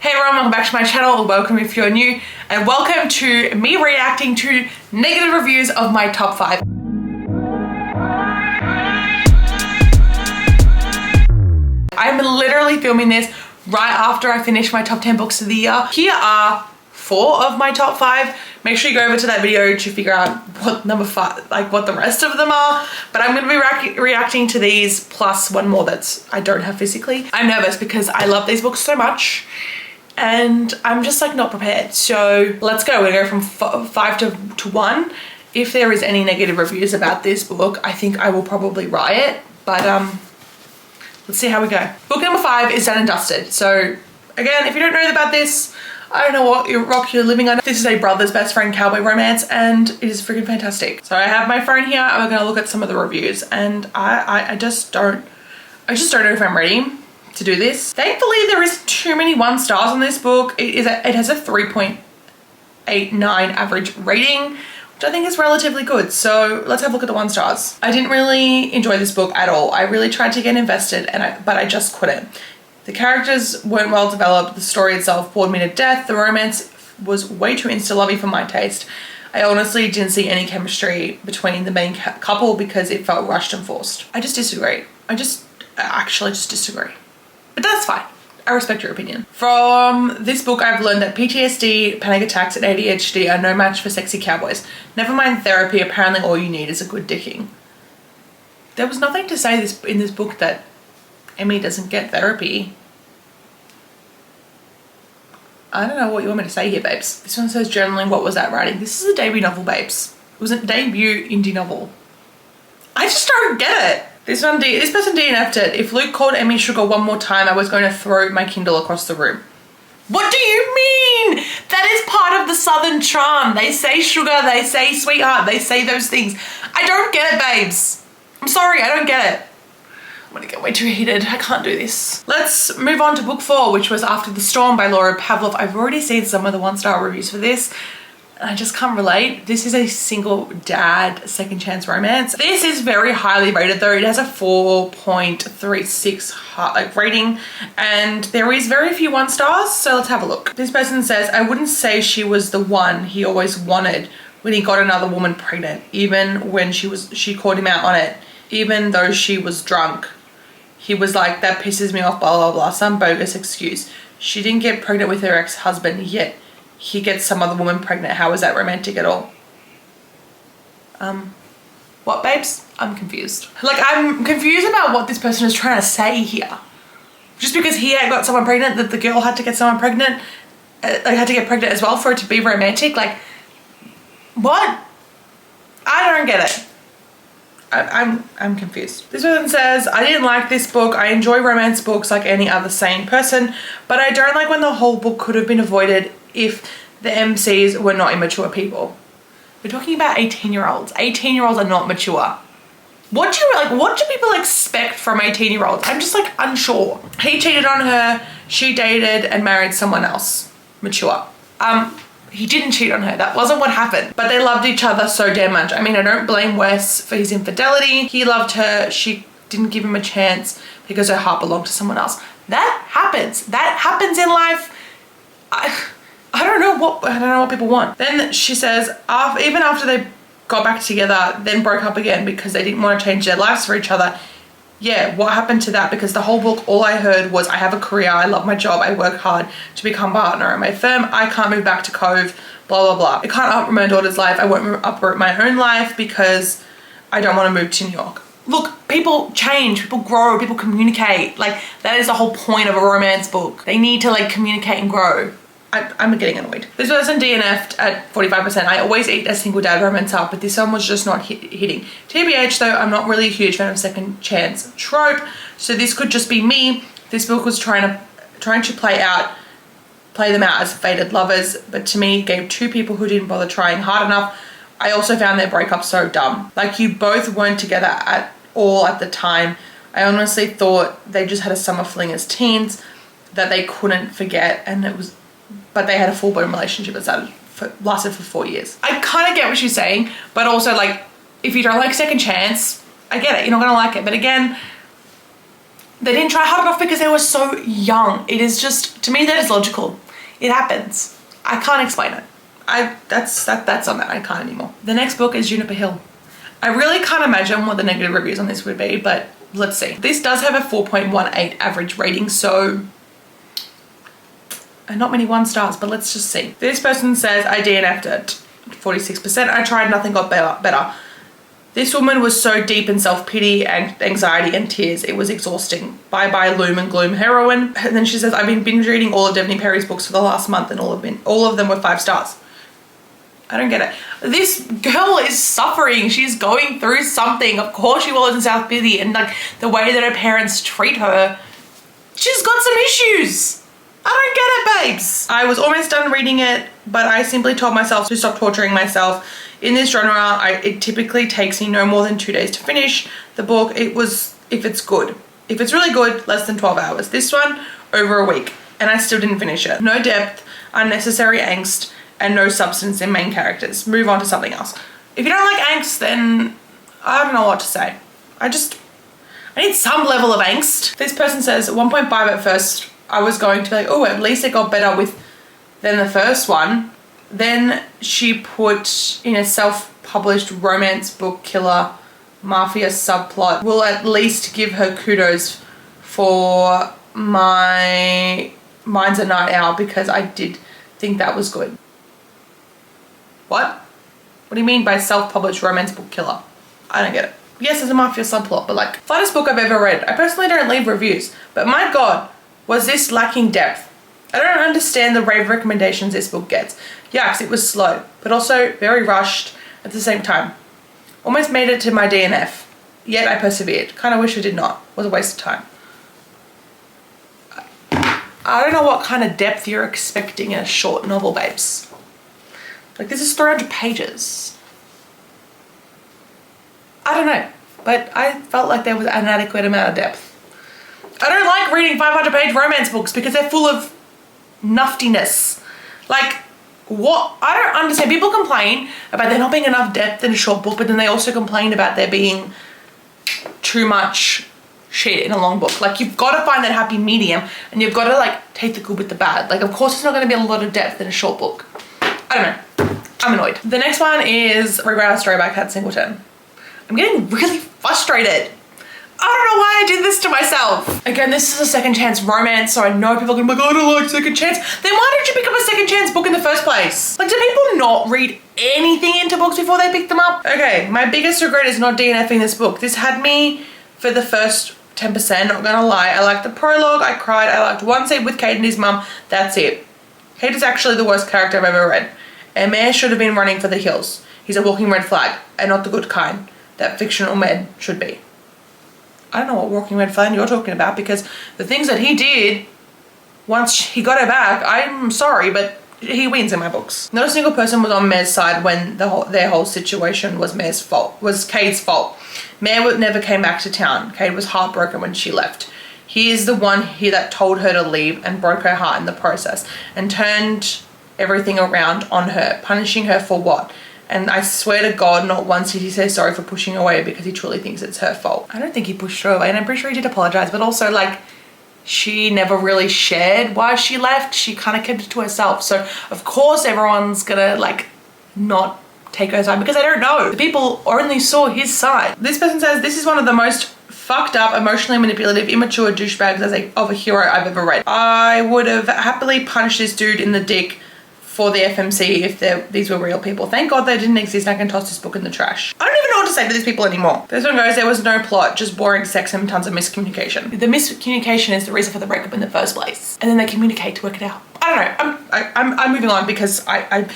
Hey everyone, welcome back to my channel, welcome if you're new, and welcome to me reacting to negative reviews of my top 5. I'm literally filming this right after I finish my top 10 books of the year. Here are 4 of my top 5. Make sure you go over to that video to figure out what number 5, like what the rest of them are. But I'm going to be reacting to these plus one more that I don't have physically. I'm nervous because I love these books so much and I'm just like not prepared. So let's go. We're going to go from 5 to 1. If there is any negative reviews about this book, I think I will probably riot. But let's see how we go. Book number 5 is Done and Dusted. So again, if you don't know about this, I don't know what rock you're living on. This is a brother's best friend cowboy romance and it is freaking fantastic. So I have my phone here and we're gonna look at some of the reviews and I just don't know if I'm ready to do this. Thankfully, there is too many 1 stars on this book. It has a 3.89 average rating, which I think is relatively good. So let's have a look at the 1 stars. I didn't really enjoy this book at all. I really tried to get invested but I just couldn't. The characters weren't well developed, the story itself bored me to death, the romance was way too insta-lovey for my taste. I honestly didn't see any chemistry between the main couple because it felt rushed and forced. I just disagree. I actually just disagree. But that's fine. I respect your opinion. From this book, I've learned that PTSD, panic attacks, and ADHD are no match for sexy cowboys. Never mind therapy, apparently all you need is a good dicking. There was nothing to say in this book that Emmy doesn't get therapy. I don't know what you want me to say here, babes. This one says journaling, what was that writing? This is a debut novel, babes. It was a debut indie novel. I just don't get it. This person DNF'd it. If Luke called Emmy sugar one more time, I was going to throw my Kindle across the room. What do you mean? That is part of the Southern charm. They say sugar, they say sweetheart, they say those things. I don't get it, babes. I'm sorry, I don't get it. I'm gonna get way too heated. I can't do this. Let's move on to book 4, which was After the Storm by Laura Pavlov. I've already seen some of the 1-star reviews for this. I just can't relate. This is a single dad second chance romance. This is very highly rated though. It has a 4.36 rating and there is very few 1 stars. So let's have a look. This person says, I wouldn't say she was the one he always wanted when he got another woman pregnant, even when she called him out on it, even though she was drunk. He was like, that pisses me off, blah, blah, blah, some bogus excuse. She didn't get pregnant with her ex-husband, yet he gets some other woman pregnant. How is that romantic at all? What, babes? I'm confused. Like, I'm confused about what this person is trying to say here. Just because he had got someone pregnant, that the girl had to get someone pregnant, had to get pregnant as well for it to be romantic? Like, what? I don't get it. I'm confused. This person says, I didn't like this book. I enjoy romance books like any other sane person, but I don't like when the whole book could have been avoided if the MCs were not immature people. We're talking about 18-year-olds. 18-year-olds are not mature. What do people expect from 18-year-olds? I'm just like unsure. He cheated on her, she dated and married someone else. Mature. He didn't cheat on her. That wasn't what happened. But they loved each other so damn much. I mean, I don't blame Wes for his infidelity. He loved her. She didn't give him a chance because her heart belonged to someone else. That happens. That happens in life. I don't know what people want. Then she says, even after they got back together, then broke up again because they didn't want to change their lives for each other. Yeah, what happened to that? Because the whole book, all I heard was, I have a career, I love my job, I work hard to become partner at my firm, I can't move back to Cove, blah, blah, blah. I can't uproot my daughter's life, I won't uproot my own life because I don't want to move to New York. Look, people change, people grow, people communicate. Like, that is the whole point of a romance book. They need to like communicate and grow. I'm getting annoyed. This person DNF'd at 45%. I always eat a single dad romance up, but this one was just not hitting. TBH though, I'm not really a huge fan of second chance trope, so this could just be me. This book was trying to play them out as fated lovers, but to me gave 2 people who didn't bother trying hard enough. I also found their breakup so dumb. Like, you both weren't together at all at the time. I honestly thought they just had a summer fling as teens that they couldn't forget, but they had a full-blown relationship that lasted for 4 years. I kind of get what she's saying, but also like, if you don't like second chance, I get it, you're not gonna like it. But again, They didn't try hard enough because they were so young. It is just, to me, that is logical. It happens. I can't explain it. That's on that. I can't anymore. The next book is Juniper Hill. I really can't imagine what the negative reviews on this would be, but let's see. This does have a 4.18 average rating, so not many 1 stars, but let's just see. This person says, I DNF'd it. 46%. I tried, nothing got better. This woman was so deep in self-pity and anxiety and tears. It was exhausting. Bye bye loom and gloom heroine. And then she says, I've been binge reading all of Devney Perry's books for the last month and all of them were 5 stars. I don't get it. This girl is suffering. She's going through something. Of course she was in self-pity, and like the way that her parents treat her, she's got some issues. I don't get it, babes. I was almost done reading it, but I simply told myself to stop torturing myself. In this genre, it typically takes me no more than 2 days to finish the book. If it's good. If it's really good, less than 12 hours. This one, over a week, and I still didn't finish it. No depth, unnecessary angst, and no substance in main characters. Move on to something else. If you don't like angst, then I don't know what to say. I need some level of angst. This person says 1.5 at first. I was going to be like, oh, at least it got better than the first one. Then she put in a self-published romance book killer mafia subplot. Will at least give her kudos for my Mine's a Night Owl because I did think that was good. What? What do you mean by self-published romance book killer? I don't get it. Yes, there's a mafia subplot, but like, flattest book I've ever read. I personally don't leave reviews, but my God, was this lacking depth? I don't understand the rave recommendations this book gets. Yes, it was slow, but also very rushed at the same time. Almost made it to my DNF, yet I persevered. Kind of wish I did not. Was a waste of time. I don't know what kind of depth you're expecting in a short novel, babes. Like, this is 300 pages. I don't know, but I felt like there was an adequate amount of depth. I don't like reading 500-page romance books because they're full of nuftiness. Like, what? I don't understand. People complain about there not being enough depth in a short book, but then they also complain about there being too much shit in a long book. Like, you've got to find that happy medium, and you've got to like take the good with the bad. Like, of course there's not going to be a lot of depth in a short book. I don't know. I'm annoyed. The next one is Rewrite a Story by Kat Singleton. I'm getting really frustrated. I don't know why I did this to myself. Again, this is a second chance romance, so I know people are gonna be like, I don't like second chance. Then why did you pick up a second chance book in the first place? Like, do people not read anything into books before they pick them up? Okay, my biggest regret is not DNFing this book. This had me for the first 10%, not gonna lie. I liked the prologue, I cried, I liked one scene with Cade and his mum, that's it. Cade is actually the worst character I've ever read. And Mayor should have been running for the hills. He's a walking red flag, and not the good kind that fictional men should be. I don't know what walking red flag you're talking about, because the things that he did once he got her back, I'm sorry, but he wins in my books. Not a single person was on Mayor's side when their whole situation was Cade's fault. Mayor never came back to town. Cade was heartbroken when she left. He is the one here that told her to leave and broke her heart in the process and turned everything around on her, punishing her for what? And I swear to God, not once did he say sorry for pushing her away because he truly thinks it's her fault. I don't think he pushed her away, and I'm pretty sure he did apologize, but also like, she never really shared why she left. She kind of kept it to herself. So of course everyone's gonna like not take her side because they don't know. The people only saw his side. This person says, this is one of the most fucked up, emotionally manipulative, immature douchebags of a hero I've ever read. I would have happily punched this dude in the dick for the FMC if these were real people. Thank God they didn't exist. I can toss this book in the trash. I don't even know what to say to these people anymore. This one goes, there was no plot, just boring sex and tons of miscommunication. The miscommunication is the reason for the breakup in the first place. And then they communicate to work it out. I don't know. I'm moving on because I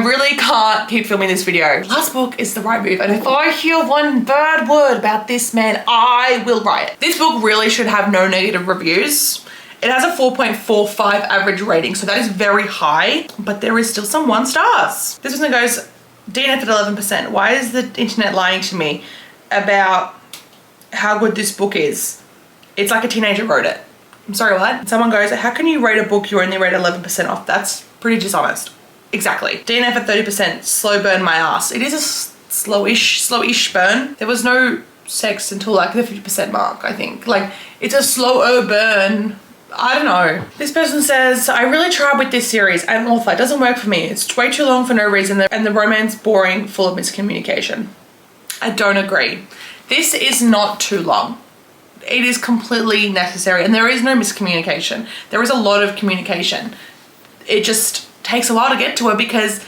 really can't keep filming this video. Last book is The Right Move, and if I hear one bad word about this man, I will riot. This book really should have no negative reviews. It has a 4.45 average rating, so that is very high, but there is still some 1 stars. This one goes, DNF at 11%. Why is the internet lying to me about how good this book is? It's like a teenager wrote it. I'm sorry, what? Someone goes, how can you rate a book you only rate 11% off? That's pretty dishonest. Exactly. DNF at 30%, slow burn my ass. It is a slowish burn. There was no sex until like the 50% mark, I think. Like, it's a slower burn. I don't know. This person says, I really tried with this series. I'm author. It doesn't work for me. It's way too long for no reason and the romance boring, full of miscommunication. I don't agree. This is not too long. It is completely necessary and there is no miscommunication. There is a lot of communication. It just takes a while to get to it because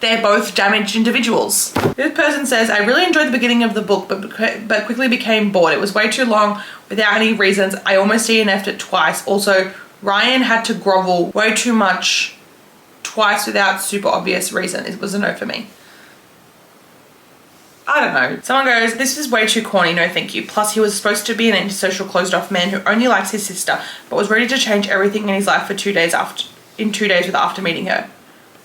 they're both damaged individuals. This person says, I really enjoyed the beginning of the book, but quickly became bored. It was way too long without any reasons. I almost DNF'd it twice. Also, Ryan had to grovel way too much twice without super obvious reason. It was a no for me. I don't know. Someone goes, this is way too corny, no thank you. Plus, he was supposed to be an antisocial, closed-off man who only likes his sister, but was ready to change everything in his life for 2 days after meeting her.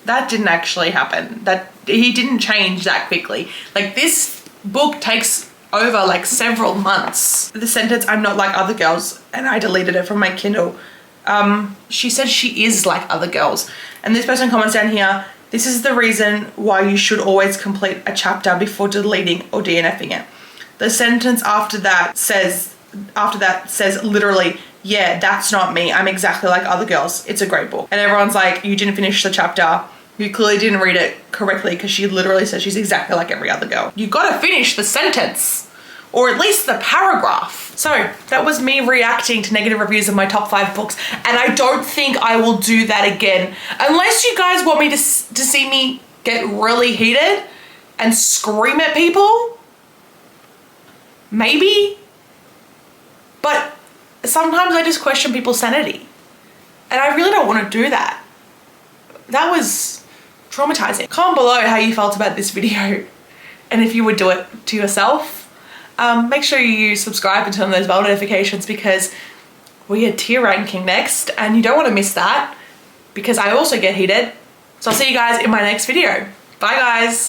That didn't actually happen. That he didn't change that quickly. Like, this book takes over like several months. The sentence, I'm not like other girls, and I deleted it from my Kindle. She said she is like other girls. And this person comments down here, this is the reason why you should always complete a chapter before deleting or DNFing it. The sentence after that says literally, yeah, that's not me. I'm exactly like other girls. It's a great book. And everyone's like, you didn't finish the chapter. You clearly didn't read it correctly because she literally says she's exactly like every other girl. You gotta finish the sentence or at least the paragraph. So that was me reacting to negative reviews of my top 5 books. And I don't think I will do that again. Unless you guys want me to see me get really heated and scream at people. Maybe. But sometimes I just question people's sanity. And I really don't want to do that. That was traumatizing. Comment below how you felt about this video and if you would do it to yourself. Make sure you subscribe and turn on those bell notifications because we are tier ranking next and you don't want to miss that because I also get heated. So I'll see you guys in my next video. Bye guys.